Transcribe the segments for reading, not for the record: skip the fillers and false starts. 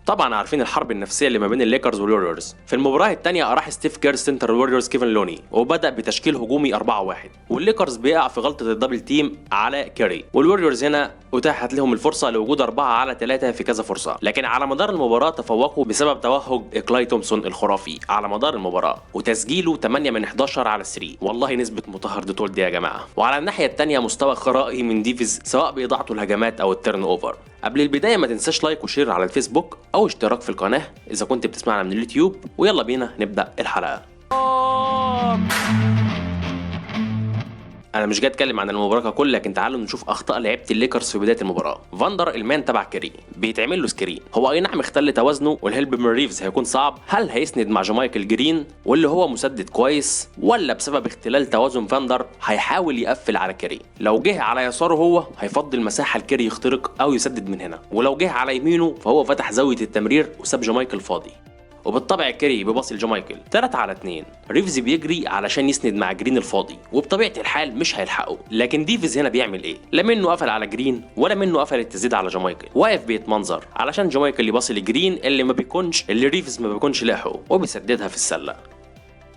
طبعا عارفين الحرب النفسيه اللي ما بين الليكرز والوريورز. في المباراه الثانيه راح ستيف كير سنتر الوريورز كيفن لوني وبدا بتشكيل هجومي 4-1، والليكرز بيقع في غلطه الدبل تيم على كيري، والوريورز هنا اتاحت لهم الفرصه لوجود 4-3 في كذا فرصه، لكن على مدار المباراه تفوقوا بسبب توهج كلاي تومسون الخرافي على مدار المباراه وتسجيله 8 من 11 على 3. والله نسبه مطهر ديتول دي يا جماعه. وعلى الناحيه الثانيه مستوى خرائي من ديفيز سواء باضاعته الهجمات او التيرن اوفر. قبل البدايه ما تنساش لايك وشير على الفيسبوك او اشتراك في القناه اذا كنت بتسمعنا من اليوتيوب، ويلا بينا نبدا الحلقه. انا مش جاي اتكلم عن المباراه ككل، لكن تعالوا نشوف اخطاء لعيبه الليكرز في بدايه المباراه. فاندر المان تبع كيري بيتعمل له سكرين، هو اي نعم اختل توازنه والهلب من ريفز هيكون صعب. هل هيسند مع جمايكل جرين واللي هو مسدد كويس، ولا بسبب اختلال توازن فاندر هيحاول يقفل على كيري؟ لو جه على يساره هو هيفضل مساحه لكيري يخترق او يسدد من هنا، ولو جه على يمينه فهو فتح زاويه التمرير وساب جمايكل فاضي. وبالطبع كيري بيباصي لجمايكل 3-2. ريفز بيجري علشان يسند مع جرين الفاضي، وبطبيعه الحال مش هيلحقه، لكن ديفيز هنا بيعمل ايه؟ لا منه قفل على جرين ولا منه قفل التسديد على جمايكل، واقف بيتمنظر علشان جمايكل يباصي لجرين اللي ريفز ما بيكونش لاحقه وبيسددها في السله.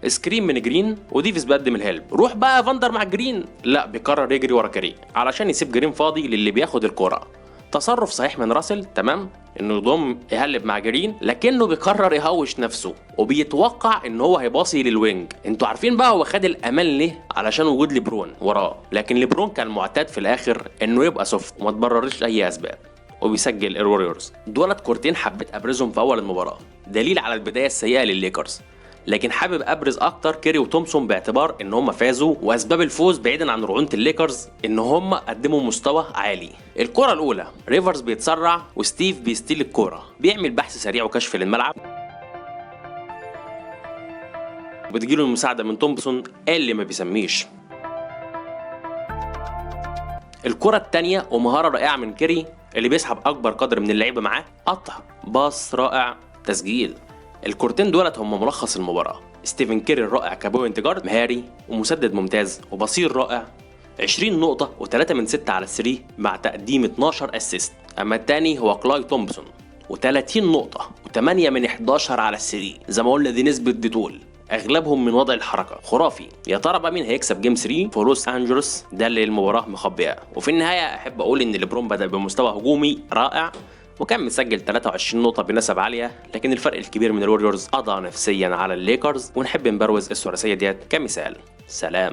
سكرين من جرين وديفيز بيقدم الهلب. روح بقى فاندر مع جرين، لا بيقرر يجري ورا كيري علشان يسيب جرين فاضي للي بياخد الكرة. تصرف صحيح من راسل تمام انه يضم يهلب مع جرين، لكنه بيقرر يهوش نفسه وبيتوقع ان هو هيباصي للوينج. انتوا عارفين بقى هو خد الامان ليه؟ علشان وجود ليبرون وراه، لكن ليبرون كان معتاد في الاخر انه يبقى سوفت وما تبررش اي اسباب، وبيسجل الوريورز. دولت كورتين حبيت ابرزهم في اول المباراه دليل على البدايه السيئه للليكرز، لكن حابب ابرز اكتر كيري وتومسون باعتبار ان هم فازوا، واسباب الفوز بعيدا عن رعونه الليكرز ان هم قدموا مستوى عالي. الكره الاولى ريفرز بيتسرع وستيف بيستيل الكره، بيعمل بحث سريع وكشف للملعب، وبتجيله المساعده من تومسون اللي ما بيسميش. الكره الثانيه ومهاره رائعه من كيري اللي بيسحب اكبر قدر من اللعيبه معاه، قطع باص رائع تسجيل. الكورتين دولت هم ملخص المباراة. ستيفن كيري الرائع كبوينت جارد مهاري ومسدد ممتاز وبصير رائع، 20 نقطة و3 من 6 على 3 مع تقديم 12 اسيست. اما الثاني هو كلاي تومسون و30 نقطة و8 من 11 على 3. زي ما قلنا دي نسبة ديتول، اغلبهم من وضع الحركة خرافي. يا ترى بقى مين هيكسب جيم 3 في لوس انجلوس؟ ده اللي المباراة مخبئة. وفي النهاية احب اقول ان ليبرون بدأ بمستوى هجومي رائع وكان مسجل 23 نقطة بنسب عالية، لكن الفرق الكبير من الوريورز قضى نفسيا على الليكرز، ونحب نبروز الثلاثية ديت كمثال. سلام.